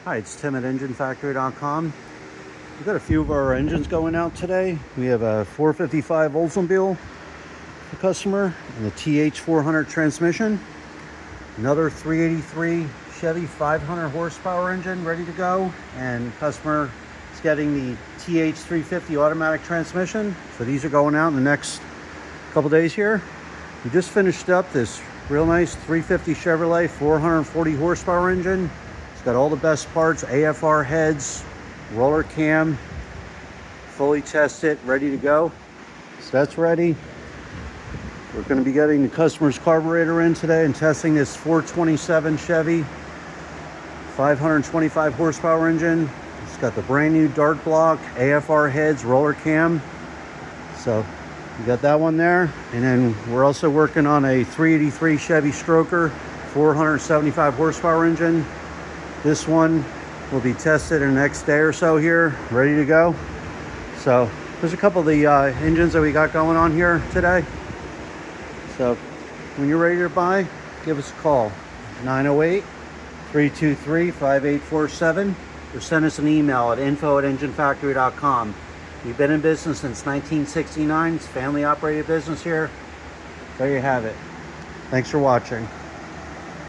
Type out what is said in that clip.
Hi, it's Tim at EngineFactory.com. We've got a few of our engines going out today. We have a 455 Oldsmobile for customer and the TH400 transmission. Another 383 Chevy 500 horsepower engine ready to go, and customer is getting the TH350 automatic transmission. So these are going out in the next couple days here. We just finished up this real nice 350 Chevrolet 440 horsepower engine. It's got all the best parts, AFR heads, roller cam, fully tested, ready to go. So that's ready. We're going to be getting the customer's carburetor in today and testing this 427 Chevy 525 horsepower engine. It's got the brand new dart block, AFR heads, roller cam. So we got that one there. And then we're also working on a 383 Chevy Stroker 475 horsepower engine. This one will be tested in the next day or so here, ready to go. So there's a couple of the engines that we got going on here today. So when you're ready to buy, give us a call, 908-323-5847, or send us an email at info@enginefactory.com. We've been in business since 1969. It's a family operated business here. There you have it. Thanks for watching.